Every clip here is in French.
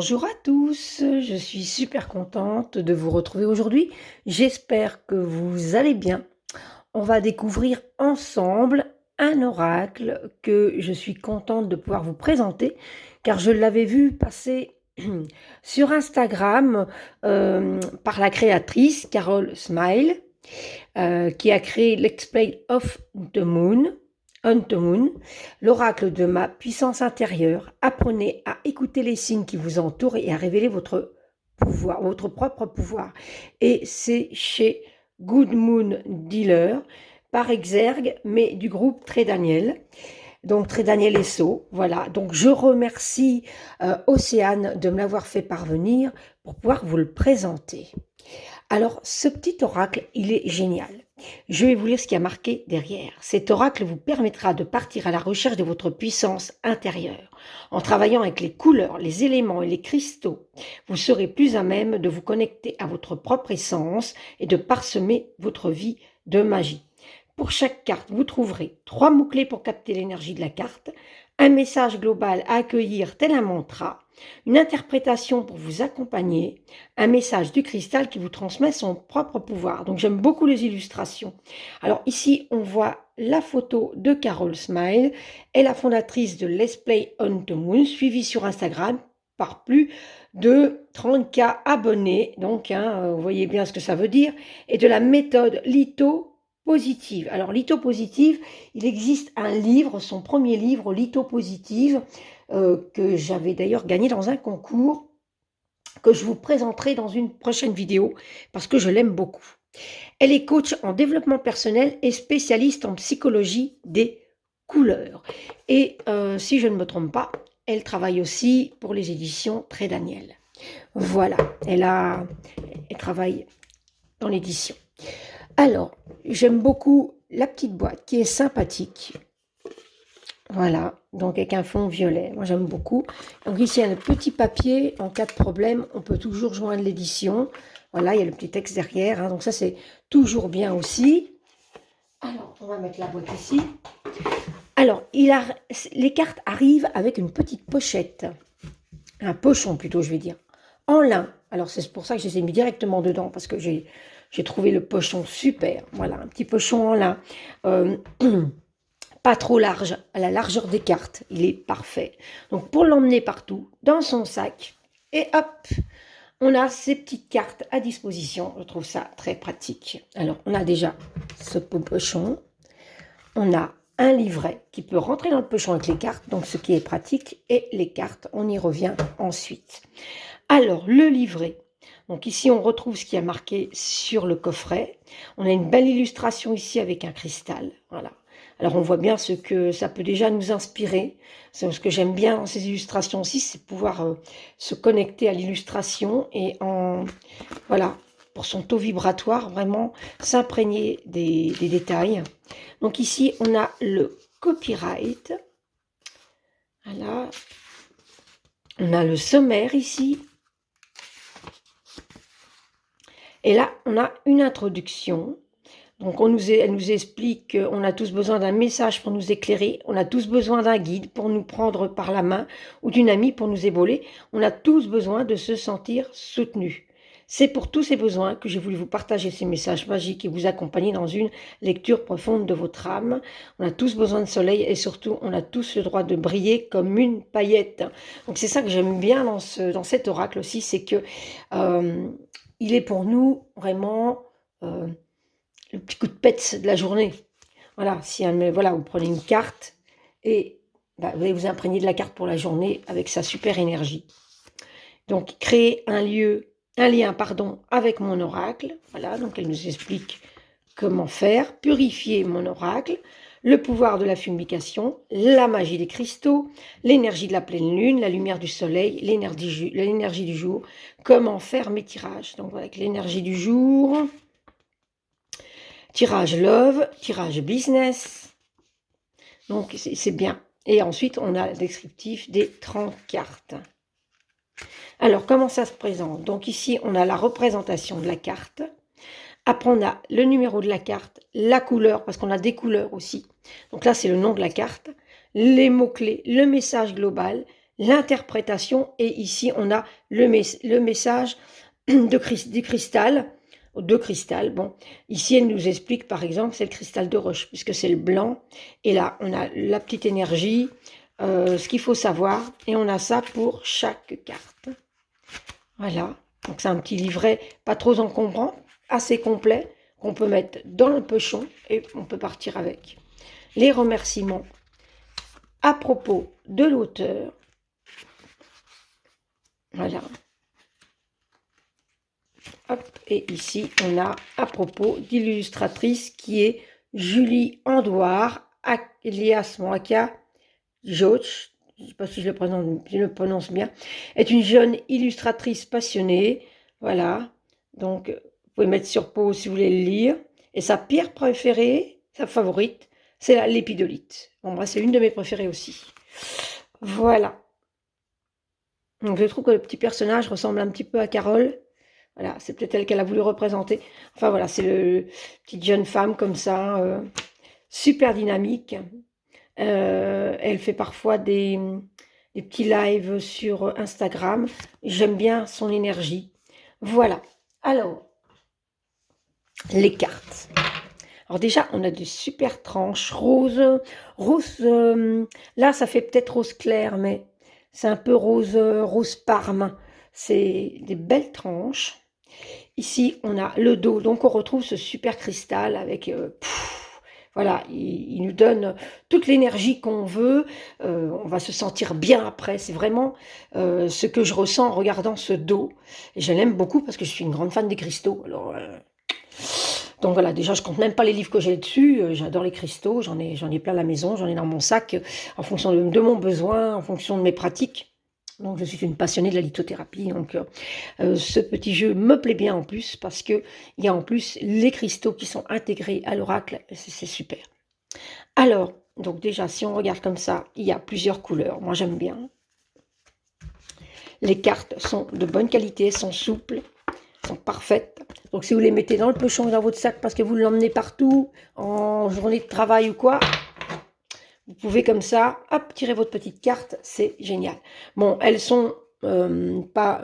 Bonjour à tous, je suis super contente de vous retrouver aujourd'hui. J'espère que vous allez bien. On va découvrir ensemble un oracle que je suis contente de pouvoir vous présenter car je l'avais vu passer sur Instagram par la créatrice Carol Smile qui a créé l'Explain of the Moon. On the Moon, l'oracle de ma puissance intérieure. Apprenez à écouter les signes qui vous entourent et à révéler votre pouvoir, votre propre pouvoir. Et c'est chez Good Moon Dealer, par exergue, mais du groupe Très Daniel. Donc Très Daniel Esso, voilà. Donc je remercie Océane de me l'avoir fait parvenir pour pouvoir vous le présenter. Alors, ce petit oracle, il est génial. Je vais vous lire ce qui a marqué derrière. Cet oracle vous permettra de partir à la recherche de votre puissance intérieure. En travaillant avec les couleurs, les éléments et les cristaux, vous serez plus à même de vous connecter à votre propre essence et de parsemer votre vie de magie. Pour chaque carte, vous trouverez 3 mots-clés pour capter l'énergie de la carte, un message global à accueillir tel un mantra, une interprétation pour vous accompagner, un message du cristal qui vous transmet son propre pouvoir. Donc j'aime beaucoup les illustrations. Alors ici, on voit la photo de Carol Smile, elle est la fondatrice de Let's Play on the Moon, suivie sur Instagram par plus de 30K abonnés. Donc, vous voyez bien ce que ça veut dire. Et de la méthode Litho positive. Alors, Litho positive, il existe un livre, son premier livre, Litho positive, que j'avais d'ailleurs gagné dans un concours, que je vous présenterai dans une prochaine vidéo, parce que je l'aime beaucoup. Elle est coach en développement personnel et spécialiste en psychologie des couleurs. Et si je ne me trompe pas, elle travaille aussi pour les éditions Très Daniel. Voilà, elle travaille dans l'édition. Alors, j'aime beaucoup la petite boîte qui est sympathique. Voilà, donc avec un fond violet. Moi, j'aime beaucoup. Donc ici, il y a le petit papier. En cas de problème, on peut toujours joindre l'édition. Voilà, il y a le petit texte derrière. Donc ça, c'est toujours bien aussi. Alors, on va mettre la boîte ici. Alors, les cartes arrivent avec une petite pochette. Un pochon plutôt, je vais dire. En lin. Alors, c'est pour ça que je les ai mis directement dedans, parce que j'ai trouvé le pochon super. Voilà, un petit pochon en lin. Pas trop large, à la largeur des cartes. Il est parfait. Donc, pour l'emmener partout, dans son sac. Et hop, on a ces petites cartes à disposition. Je trouve ça très pratique. Alors, on a déjà ce pochon. On a un livret qui peut rentrer dans le pochon avec les cartes, donc ce qui est pratique, et les cartes, on y revient ensuite. Alors, le livret. Donc ici, on retrouve ce qui a marqué sur le coffret. On a une belle illustration ici avec un cristal. Voilà. Alors, on voit bien ce que ça peut déjà nous inspirer. Ce que j'aime bien dans ces illustrations aussi, c'est pouvoir se connecter à l'illustration et voilà, pour son taux vibratoire, vraiment s'imprégner des détails. Donc ici, on a le copyright. Voilà. On a le sommaire ici. Et là, on a une introduction. Donc, elle nous explique qu'on a tous besoin d'un message pour nous éclairer. On a tous besoin d'un guide pour nous prendre par la main ou d'une amie pour nous épauler. On a tous besoin de se sentir soutenus. C'est pour tous ces besoins que j'ai voulu vous partager ces messages magiques et vous accompagner dans une lecture profonde de votre âme. On a tous besoin de soleil et surtout, on a tous le droit de briller comme une paillette. Donc, c'est ça que j'aime bien dans cet oracle aussi, c'est que il est pour nous vraiment le petit coup de pète de la journée. Voilà, voilà, vous prenez une carte et vous allez vous imprégner de la carte pour la journée avec sa super énergie. Donc, créer un lien avec mon oracle. Voilà, donc elle nous explique comment faire. Purifier mon oracle, le pouvoir de la fumification, la magie des cristaux, l'énergie de la pleine lune, la lumière du soleil, l'énergie du jour, comment faire mes tirages. Donc, avec l'énergie du jour, tirage love, tirage business. Donc, c'est bien. Et ensuite, on a le descriptif des 30 cartes. Alors, comment ça se présente? Donc, ici, on a la représentation de la carte. Après, on a le numéro de la carte, la couleur, parce qu'on a des couleurs aussi. Donc là, c'est le nom de la carte, les mots-clés, le message global l'interprétation. Et ici, on a le message du cristal, de cristal. Bon, ici, elle nous explique, par exemple, c'est le cristal de roche, puisque c'est le blanc. Et là, on a la petite énergie, ce qu'il faut savoir. Et on a ça pour chaque carte. Voilà. Donc, c'est un petit livret pas trop encombrant, assez complet, qu'on peut mettre dans le pochon et on peut partir avec. Les remerciements à propos de l'auteur. Voilà. Hop. Et ici, on a à propos d'illustratrice qui est Julie Andoire, alias Moaka Joch, je ne sais pas si je le prononce bien, est une jeune illustratrice passionnée. Voilà. Donc, vous pouvez mettre sur pause si vous voulez le lire. Et sa pierre préférée, sa favorite, c'est l'épidolite. Bon, moi, c'est une de mes préférées aussi. Voilà. Donc, je trouve que le petit personnage ressemble un petit peu à Carole. Voilà, c'est peut-être elle qu'elle a voulu représenter. Enfin, voilà, c'est le petite jeune femme comme ça, super dynamique. Elle fait parfois des petits lives sur Instagram. J'aime bien son énergie. Voilà. Alors, les cartes. Alors déjà, on a des super tranches rose. Rose, là, ça fait peut-être rose clair, mais c'est un peu rose, rose parme. C'est des belles tranches. Ici, on a le dos. Donc, on retrouve ce super cristal avec... voilà, il nous donne toute l'énergie qu'on veut. On va se sentir bien après. C'est vraiment ce que je ressens en regardant ce dos. Et je l'aime beaucoup parce que je suis une grande fan des cristaux. Alors, donc voilà, déjà, je compte même pas les livres que j'ai dessus. J'adore les cristaux. J'en ai plein à la maison. J'en ai dans mon sac en fonction de mon besoin, en fonction de mes pratiques. Donc, je suis une passionnée de la lithothérapie. Donc, ce petit jeu me plaît bien en plus parce qu'il y a en plus les cristaux qui sont intégrés à l'oracle. C'est super. Alors, donc déjà, si on regarde comme ça, il y a plusieurs couleurs. Moi, j'aime bien. Les cartes sont de bonne qualité, sont souples, sont parfaites. Donc, si vous les mettez dans le pochon, dans votre sac parce que vous l'emmenez partout, en journée de travail ou quoi, vous pouvez comme ça, hop, tirer votre petite carte. C'est génial. Bon, elles sont pas...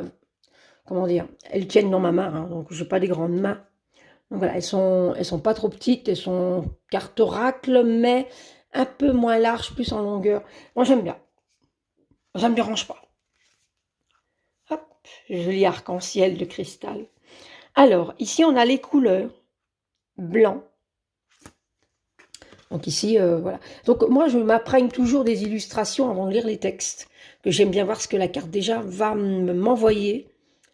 Comment dire, elles tiennent dans ma main, hein, donc je n'ai pas des grandes mains. Donc voilà, elles sont pas trop petites, elles sont carte oracle, mais un peu moins larges, plus en longueur. Moi j'aime bien, ça ne me dérange pas. Hop, joli arc-en-ciel de cristal. Alors, ici on a les couleurs, blanc. Donc ici, voilà. Donc moi je m'apprenne toujours des illustrations avant de lire les textes, que j'aime bien voir ce que la carte déjà va m'envoyer,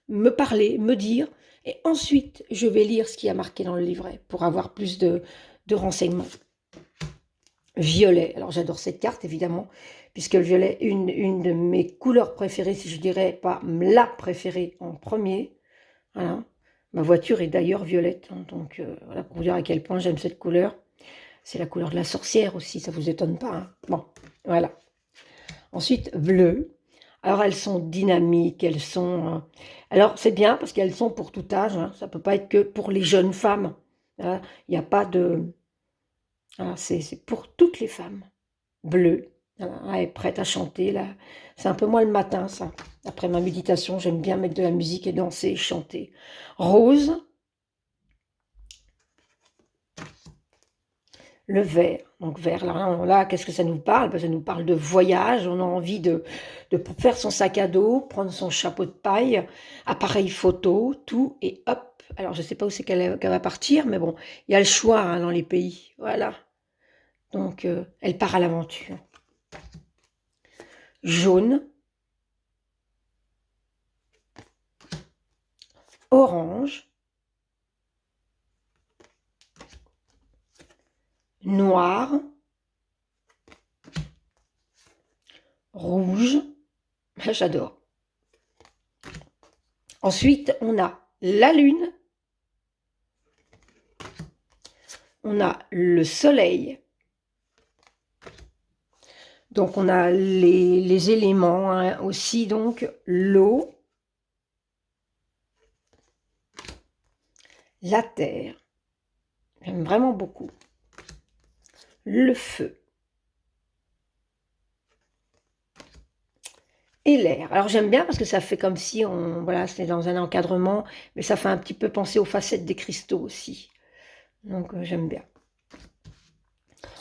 me parler, me dire. Et ensuite, je vais lire ce qui a marqué dans le livret pour avoir plus de renseignements. Violet. Alors, j'adore cette carte, évidemment, puisque le violet est une de mes couleurs préférées, si je dirais pas la préférée en premier. Voilà. Ma voiture est d'ailleurs violette. Hein, donc, voilà, pour vous dire à quel point j'aime cette couleur. C'est la couleur de la sorcière aussi, ça vous étonne pas. Hein. Bon, voilà. Ensuite, bleu. Alors, elles sont dynamiques, elles sont... alors, c'est bien parce qu'elles sont pour tout âge. Hein, ça ne peut pas être que pour les jeunes femmes. Hein, il n'y a pas de... Voilà, c'est pour toutes les femmes. Bleu. Voilà, elle est prête à chanter. Là. C'est un peu moi le matin, ça. Après ma méditation, j'aime bien mettre de la musique et danser, chanter. Rose. Le vert. Donc vert, là qu'est-ce que ça nous parle? Ben, ça nous parle de voyage. On a envie de faire son sac à dos, prendre son chapeau de paille, appareil photo, tout, et hop. Alors, je ne sais pas où c'est qu'elle va partir, mais bon, il y a le choix hein, dans les pays. Voilà. Donc, elle part à l'aventure. Jaune. Orange. Noir. Rouge. J'adore. Ensuite, on a la lune. On a le soleil. Donc, on a les éléments hein, aussi, donc l'eau, la terre, j'aime vraiment beaucoup, le feu, et l'air. Alors j'aime bien parce que ça fait comme si on, voilà, c'est dans un encadrement, mais ça fait un petit peu penser aux facettes des cristaux aussi. Donc j'aime bien.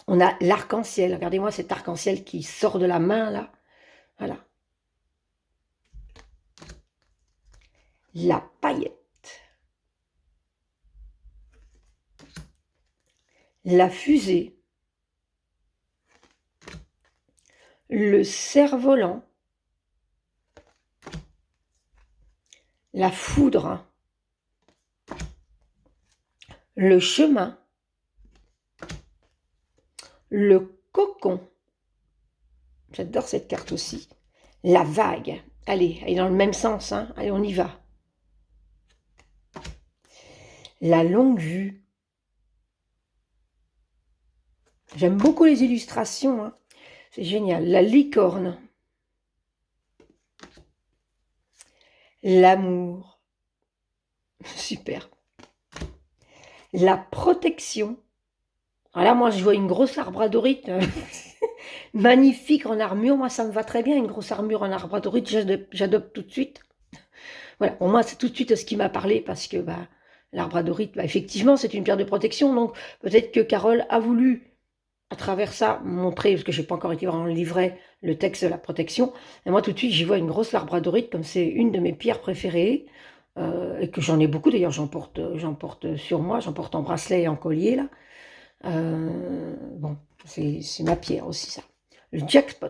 On a l'arc-en-ciel. Regardez-moi cet arc-en-ciel qui sort de la main là. Voilà. La paillette. La fusée. Le cerf-volant. La foudre. Le chemin. Le cocon. J'adore cette carte aussi. La vague. Allez, elle est dans le même sens, hein. Allez, on y va. La longue vue. J'aime beaucoup les illustrations, hein. C'est génial. La licorne. L'amour. Super. La protection. Alors là, moi, je vois une grosse labradorite magnifique en armure. Moi, ça me va très bien, une grosse armure en labradorite. J'adopte tout de suite. Voilà, pour moi, c'est tout de suite ce qui m'a parlé parce que bah, labradorite, bah, effectivement, c'est une pierre de protection. Donc, peut-être que Carole a voulu, à travers ça, montrer, parce que je n'ai pas encore été vraiment livré le texte de la protection. Et moi, tout de suite, j'y vois une grosse labradorite, comme c'est une de mes pierres préférées. Et que j'en ai beaucoup, d'ailleurs, j'en porte sur moi, j'en porte en bracelet et en collier, là. Bon, c'est ma pierre aussi, ça. Le jackpot.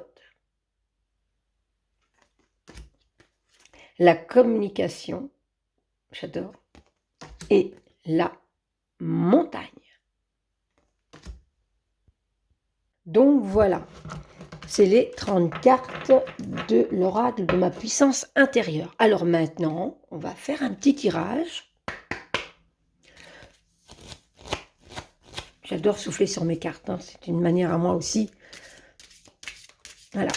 La communication, j'adore. Et la montagne. Donc voilà, c'est les 30 cartes de l'oracle de ma puissance intérieure. Alors maintenant, on va faire un petit tirage. J'adore souffler sur mes cartes, hein. C'est une manière à moi aussi, voilà,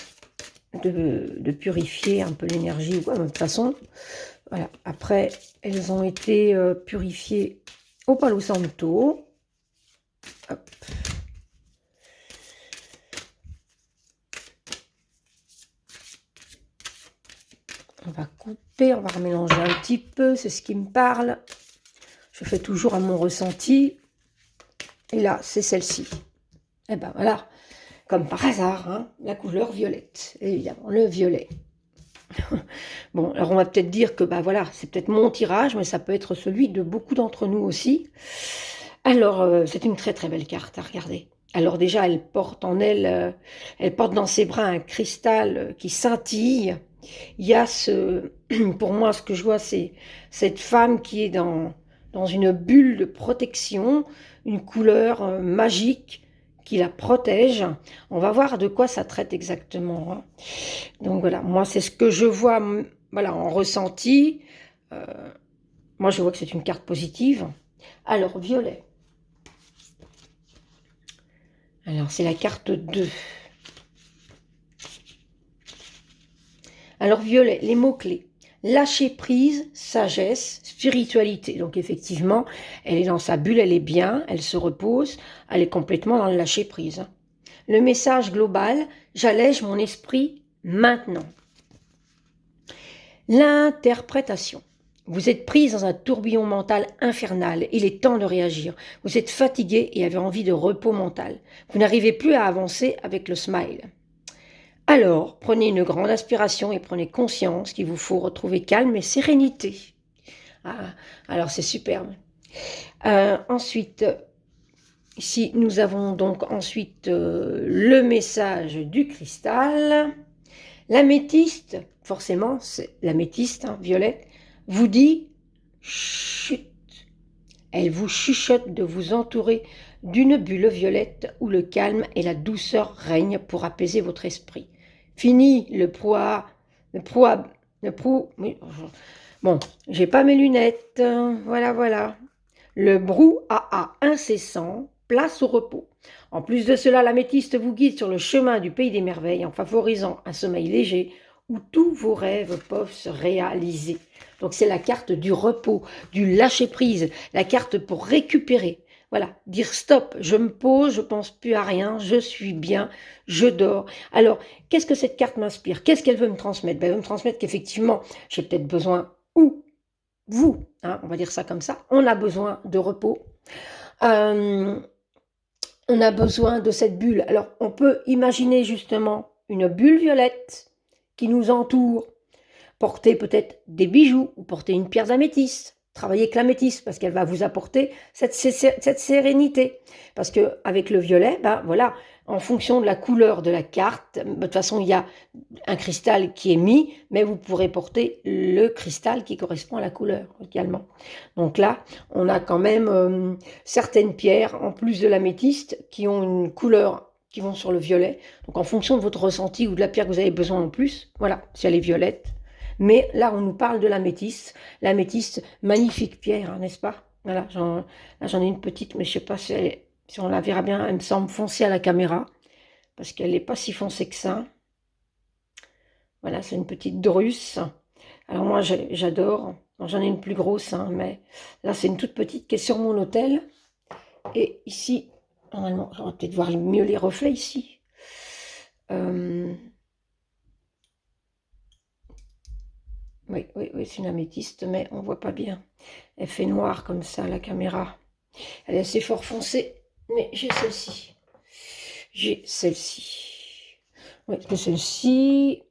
de purifier un peu l'énergie. De toute façon, voilà. Après, elles ont été purifiées au Palo Santo. Hop. On va couper, on va remélanger un petit peu, c'est ce qui me parle. Je fais toujours à mon ressenti. Et là, c'est celle-ci. Et ben voilà, comme par hasard, hein, la couleur violette, évidemment, le violet. Bon, alors on va peut-être dire que bah voilà, c'est peut-être mon tirage, mais ça peut être celui de beaucoup d'entre nous aussi. Alors, c'est une très très belle carte à regarder. Alors déjà, elle porte en elle, elle porte dans ses bras un cristal qui scintille. Il y a pour moi, ce que je vois, c'est cette femme qui est dans une bulle de protection, une couleur magique qui la protège. On va voir de quoi ça traite exactement, hein. Donc voilà, moi, c'est ce que je vois, voilà, en ressenti. Euh, Moi, je vois que c'est une carte positive. Alors, violet. Alors, c'est la carte 2. Alors, violet, les mots-clés. Lâcher prise, sagesse, spiritualité. Donc, effectivement, elle est dans sa bulle, elle est bien, elle se repose, elle est complètement dans le lâcher prise. Le message global, j'allège mon esprit maintenant. L'interprétation. Vous êtes prise dans un tourbillon mental infernal. Il est temps de réagir. Vous êtes fatigué et avez envie de repos mental. Vous n'arrivez plus à avancer avec le smile. Alors, prenez une grande inspiration et prenez conscience qu'il vous faut retrouver calme et sérénité. Ah, alors c'est superbe. Ensuite, ici, nous avons donc ensuite le message du cristal. L'améthyste, forcément, c'est l'améthyste, hein, violette, vous dit chut. Elle vous chuchote de vous entourer d'une bulle violette où le calme et la douceur règnent pour apaiser votre esprit. Fini le proie, bon, j'ai pas mes lunettes, voilà, voilà. Le brouhaha incessant, place au repos. En plus de cela, l'améthyste vous guide sur le chemin du pays des merveilles en favorisant un sommeil léger où tous vos rêves peuvent se réaliser. Donc c'est la carte du repos, du lâcher-prise, la carte pour récupérer. Voilà, dire stop, je me pose, je pense plus à rien, je suis bien, je dors. Alors, qu'est-ce que cette carte m'inspire? Qu'est-ce qu'elle veut me transmettre? Ben, elle veut me transmettre qu'effectivement, j'ai peut-être besoin, ou vous, hein, on va dire ça comme ça, on a besoin de repos. Euh, on a besoin de cette bulle. Alors, on peut imaginer justement une bulle violette qui nous entoure, porter peut-être des bijoux ou porter une pierre d'améthyste. Travailler avec l'améthyste parce qu'elle va vous apporter cette sérénité. Parce qu'avec le violet, ben voilà, en fonction de la couleur de la carte, de toute façon, il y a un cristal qui est mis, mais vous pourrez porter le cristal qui correspond à la couleur également. Donc là, on a quand même certaines pierres, en plus de l'améthyste, qui ont une couleur qui vont sur le violet. Donc en fonction de votre ressenti ou de la pierre que vous avez besoin en plus, voilà, si elle est violette. Mais là, on nous parle de l'améthyste. L'améthyste, magnifique pierre, hein, n'est-ce pas? Voilà, j'en ai une petite, mais je ne sais pas si on la verra bien. Elle me semble foncée à la caméra, parce qu'elle n'est pas si foncée que ça. Voilà, c'est une petite drusse. Alors moi, j'adore. J'en ai une plus grosse, hein, mais là, c'est une toute petite qui est sur mon autel. Et ici, normalement, j'aurais peut-être voir mieux les reflets ici. Oui, c'est une améthyste, mais on ne voit pas bien. Elle fait noir comme ça, la caméra. Elle est assez fort foncée, mais j'ai celle-ci. J'ai celle-ci. Oui, que celle-ci.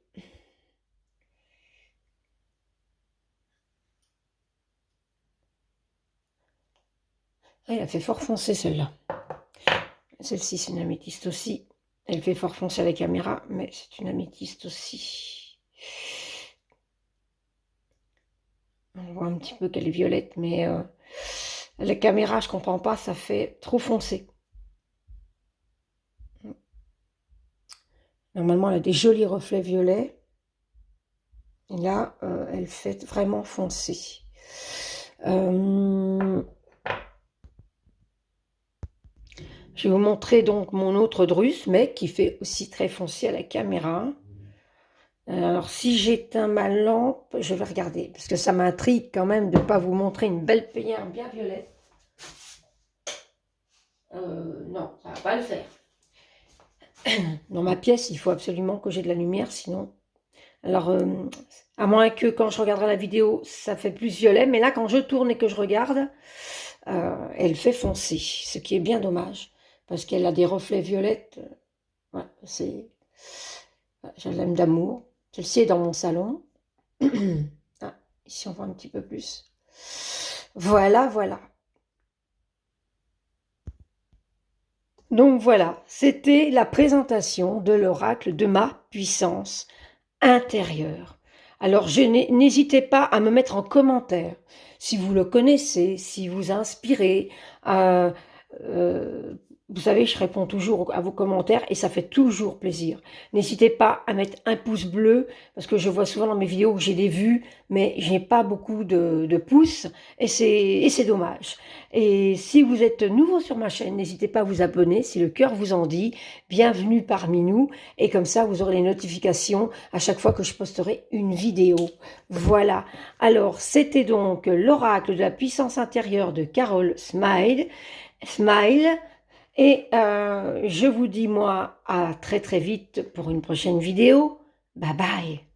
Elle fait fort foncé, celle-là. Celle-ci, c'est une améthyste aussi. Elle fait fort foncé à la caméra, mais c'est une améthyste aussi. On voit un petit peu qu'elle est violette, mais la caméra, je comprends pas, ça fait trop foncé. Normalement, elle a des jolis reflets violets. Et là, elle fait vraiment foncé. Je vais vous montrer donc mon autre drusse, mais qui fait aussi très foncé à la caméra. Alors, si j'éteins ma lampe, je vais regarder, parce que ça m'intrigue quand même de ne pas vous montrer une belle pierre bien violette. Non, ça ne va pas le faire. Dans ma pièce, il faut absolument que j'ai de la lumière, sinon... Alors, à moins que quand je regarderai la vidéo, ça fait plus violet, mais là, quand je tourne et que je regarde, elle fait foncer, ce qui est bien dommage, parce qu'elle a des reflets violettes. Ouais, je l'aime d'amour. Celle-ci est dans mon salon. Ah, ici, on voit un petit peu plus. Voilà, voilà. Donc voilà, c'était la présentation de l'oracle de ma puissance intérieure. Alors n'hésitez pas à me mettre en commentaire si vous le connaissez, si vous inspirez. Euh, euh, vous savez, je réponds toujours à vos commentaires et ça fait toujours plaisir. N'hésitez pas à mettre un pouce bleu parce que je vois souvent dans mes vidéos que j'ai des vues, mais j'ai pas beaucoup de pouces et c'est dommage. Et si vous êtes nouveau sur ma chaîne, n'hésitez pas à vous abonner si le cœur vous en dit. Bienvenue parmi nous et comme ça vous aurez les notifications à chaque fois que je posterai une vidéo. Voilà, alors c'était donc l'oracle de la puissance intérieure de Carole Smile, et je vous dis moi à très très vite pour une prochaine vidéo. Bye bye.